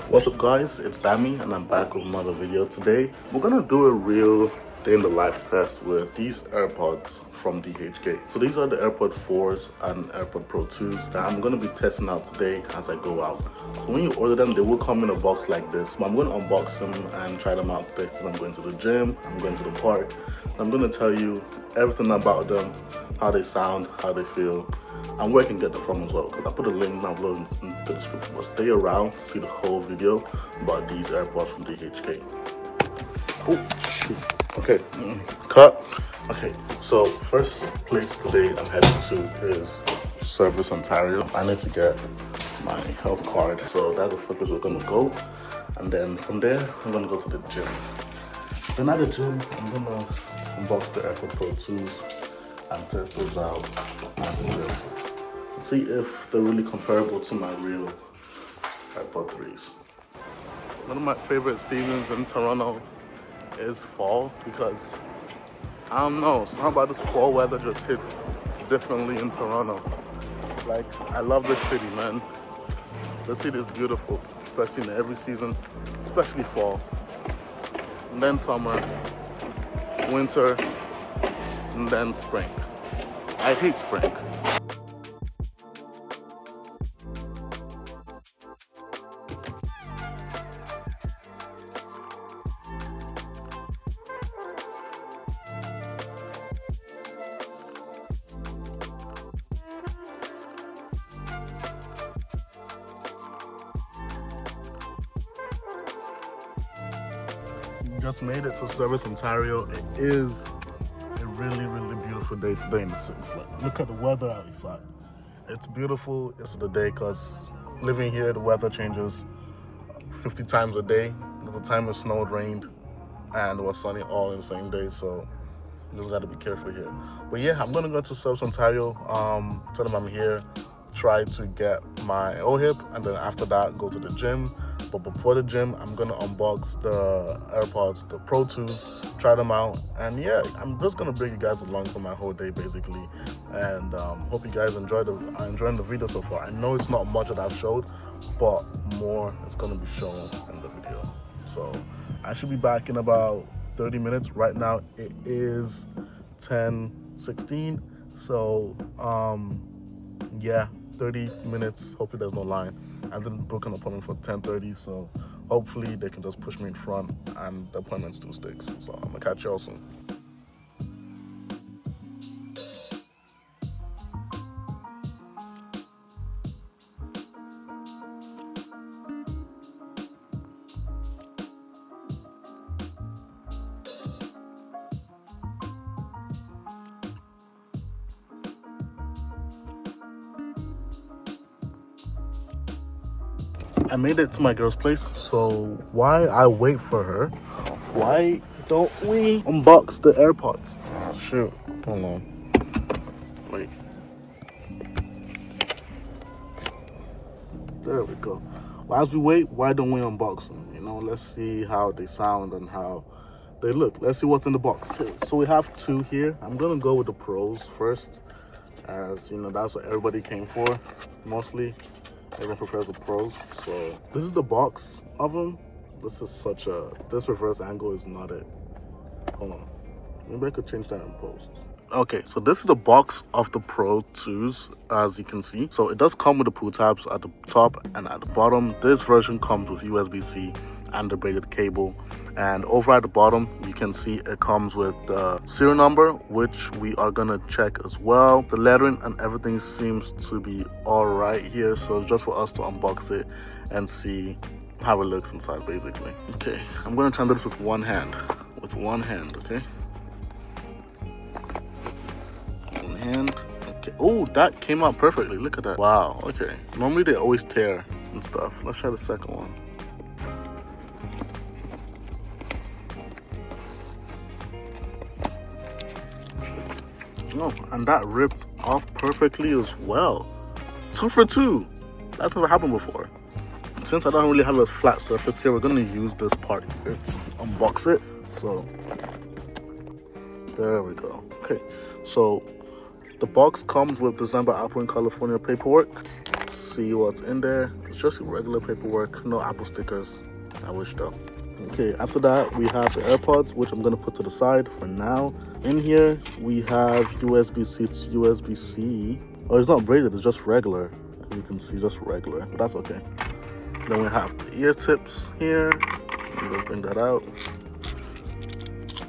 What's up guys, it's Danny and I'm back with another video. Today we're gonna do a real day in the life test with these AirPods from DHGate. So these are the AirPod 4s and AirPod Pro 2s that I'm gonna be testing out today as I go out. So when you order them, they will come in a box like this. I'm gonna unbox them and try them out today since I'm going to the gym, I'm going to the park. I'm gonna tell you everything about them, how they sound, how they feel, and where I can get them from as well, because I put a link down below in the description. But stay around to see the whole video about these AirPods from DHGate. Oh shoot. Okay, cut. Okay, so first place today I'm heading to is Service Ontario. I need to get my health card, so that's the first place we're gonna go, and then from there I'm gonna go to the gym. Then at the gym I'm gonna unbox the AirPod Pro 2s and test those out at the gym. See if they're really comparable to my real AirPod 3s. One of my favorite seasons in Toronto is fall, because I don't know, something about this fall weather just hits differently in Toronto. Like, I love this city, man. This city is beautiful, especially in every season, especially fall. And then summer, winter, and then spring. I hate spring. Just made it to Service Ontario. It is a really beautiful day today in the city. Like, look at the weather outside. It's beautiful. It's the day, because living here, the weather changes 50 times a day. There's a time it snowed, rained, and it was sunny all in the same day. So you just got to be careful here. But yeah, I'm gonna go to Service Ontario. Tell them I'm here. Try to get my OHIP, and then after that go to the gym. But before the gym, I'm gonna unbox the AirPods, the Pro 2s, try them out, and yeah, I'm just gonna bring you guys along for my whole day basically. And hope you guys are enjoying the video so far. I know it's not much that I've showed, but more is gonna be shown in the video. So I should be back in about 30 minutes. Right now it is 10:16, so yeah, 30 minutes. Hopefully there's no line. I didn't book an appointment for 10:30, so hopefully they can just push me in front and the appointment still sticks. So I'm gonna catch y'all soon. I made it to my girl's place, so while I wait for her, why don't we unbox the AirPods? Shoot, hold on. Wait. There we go. Well, as we wait, why don't we unbox them? You know, let's see how they sound and how they look. Let's see what's in the box. Okay, so we have two here. I'm gonna go with the Pros first, as you know, that's what everybody came for, mostly. Everyone prefers the Pros. So this is the box of them. This reverse angle is not it. Hold on, maybe I could change that in post. Okay, so this is the box of the Pro 2s, as you can see. So it does come with the pull tabs at the top and at the bottom. This version comes with USB-C and the braided cable. And over at the bottom, you can see it comes with the serial number, which we are gonna check as well. The lettering and everything seems to be all right here. So it's just for us to unbox it and see how it looks inside, basically. Okay, I'm gonna try this with one hand. Okay? One hand. Okay. Oh, that came out perfectly. Look at that. Wow, okay. Normally they always tear and stuff. Let's try the second one. No, and that ripped off perfectly as well. 2 for 2. That's never happened before. Since I don't really have a flat surface here, we're gonna use this part. Let's unbox it. So there we go. Okay, so the box comes with designed by Apple in California paperwork. see what's in there. It's just regular paperwork, no Apple stickers. I wish though. Okay, after that we have the AirPods, which I'm gonna put to the side for now. In here we have USB-C to USB-C. Oh, it's not braided, it's just regular. As you can see, just regular, but that's okay. Then we have the ear tips here. Let me just bring that out.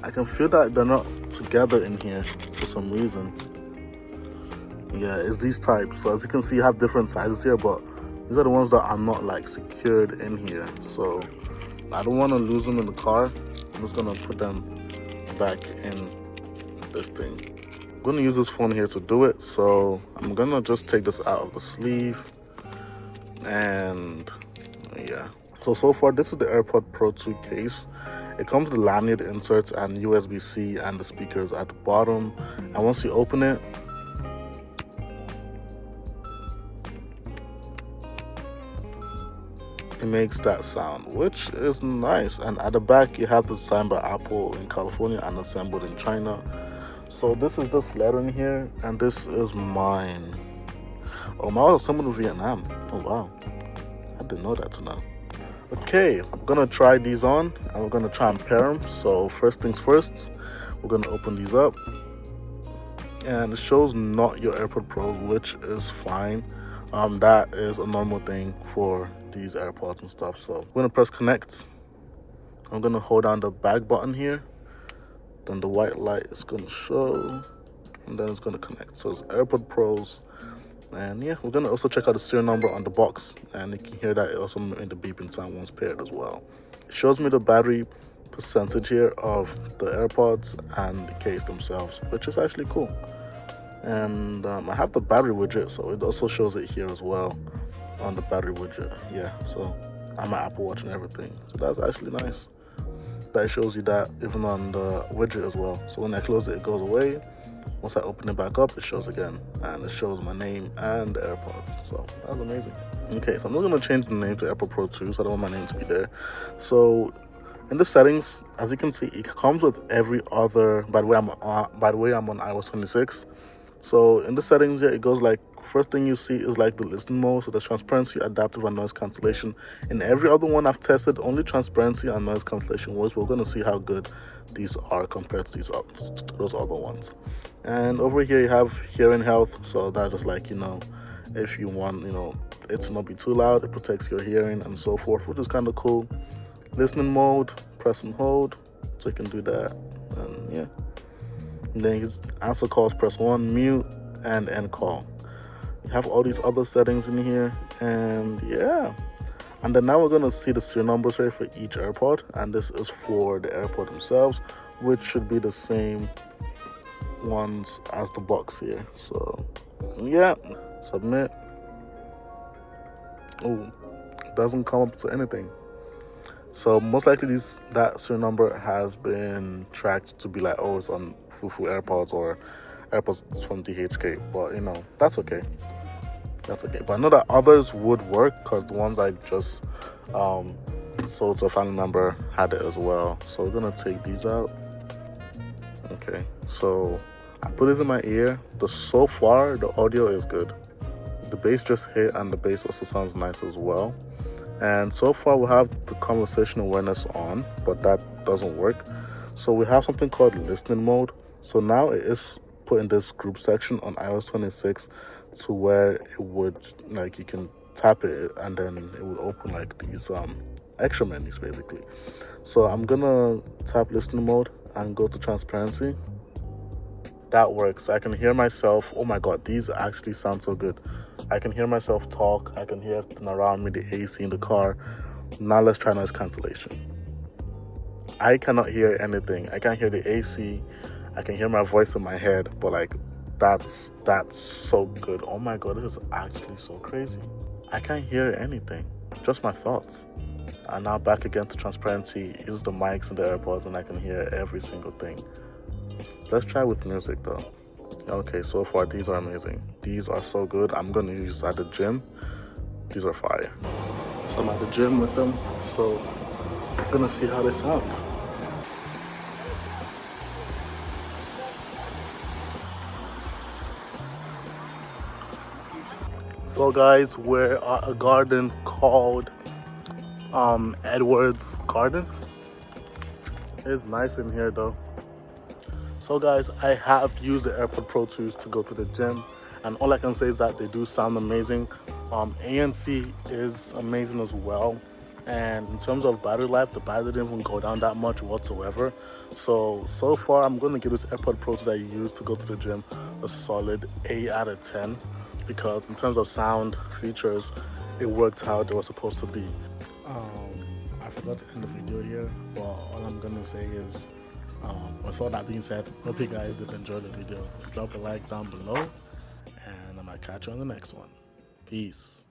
I can feel that they're not together in here for some reason. Yeah, it's these types. So as you can see, you have different sizes here, but these are the ones that are not like secured in here. So I don't want to lose them in the car. I'm just gonna put them back in this thing. I'm gonna use this phone here to do it. So I'm gonna just take this out of the sleeve, and yeah. So far this is the AirPod Pro 2 case. It comes with lanyard inserts and USB-C and the speakers at the bottom. And once you open it, it makes that sound, which is nice. And at the back you have the signed by Apple in California and assembled in China. So this is this lettering here, and this is mine. Oh, mine was assembled in Vietnam. Oh wow, I didn't know that till now. Okay, I'm gonna try these on and we're gonna try and pair them. So first things first, we're gonna open these up, and it shows not your AirPod Pros, which is fine. That is a normal thing for these AirPods and stuff. So we're gonna press connect. I'm gonna hold down the back button here, then the white light is gonna show, and then it's gonna connect. So it's AirPod Pros. And yeah, we're gonna also check out the serial number on the box, and you can hear that it also made the beeping sound once paired as well. It shows me the battery percentage here of the AirPods and the case themselves, which is actually cool. And I have the battery widget, so it also shows it here as well on the battery widget. Yeah, so I'm an Apple Watch and everything, so that's actually nice. That shows you that even on the widget as well. So when I close it, it goes away. Once I open it back up, it shows again, and it shows my name and the AirPods. So that's amazing. Okay, so I'm not gonna change the name to AirPod Pro 2, so I don't want my name to be there. So in the settings, as you can see, it comes with every other. By the way, I'm on iOS 26. So in the settings here, it goes like, first thing you see is like the listen mode. So there's transparency, adaptive, and noise cancellation. In every other one I've tested, only transparency and noise cancellation works. We're gonna see how good these are compared to those other ones. And over here you have hearing health. So that is like, if you want, it to not be too loud, it protects your hearing and so forth, which is kind of cool. Listening mode, press and hold, so you can do that. And yeah. And then you just answer calls, press 1, mute, and end call. You have all these other settings in here, and yeah. And then now we're gonna see the serial numbers here for each AirPod, and this is for the AirPod themselves, which should be the same ones as the box here. So yeah, submit. Oh, it doesn't come up to anything. So most likely that serial number has been tracked to be like, oh, it's on Fufu AirPods or AirPods from DHGate, but that's okay. That's okay. But I know that others would work, because the ones I just sold to a family member had it as well. So we're gonna take these out. Okay, so I put this in my ear. So far the audio is good. The bass just hit, and the bass also sounds nice as well. And so far we have the conversation awareness on, but that doesn't work. So we have something called listening mode. So now it is put in this group section on iOS 26 to where it would, like, you can tap it and then it would open like these extra menus basically. So I'm gonna tap listening mode and go to transparency. That works. I can hear myself. Oh my god, these actually sound so good. I can hear myself talk. I can hear everything around me, the AC in the car. Now let's try noise cancellation. I cannot hear anything. I can't hear the AC. I can hear my voice in my head, but like that's so good. Oh my god, this is actually so crazy. I can't hear anything, just my thoughts. And now back again to transparency. Use the mics and the AirPods, and I can hear every single thing. Let's try with music though. Okay, so far these are amazing. These are so good. I'm gonna use at the gym. These are fire. So I'm at the gym with them, so I'm gonna see how they sound. So guys, we're at a garden called Edward's Garden. It's nice in here though. So guys, I have used the AirPod Pro 2s to go to the gym, and all I can say is that they do sound amazing. ANC is amazing as well, and in terms of battery life, the battery didn't even go down that much whatsoever. So far I'm going to give this AirPod Pro 2s that I use to go to the gym a solid 8 out of 10, because in terms of sound features, it worked how they were supposed to be. I forgot to end the video here, but all I'm gonna say is, with all that being said, hope you guys did enjoy the video. Drop a like down below, and I might catch you on the next one. Peace.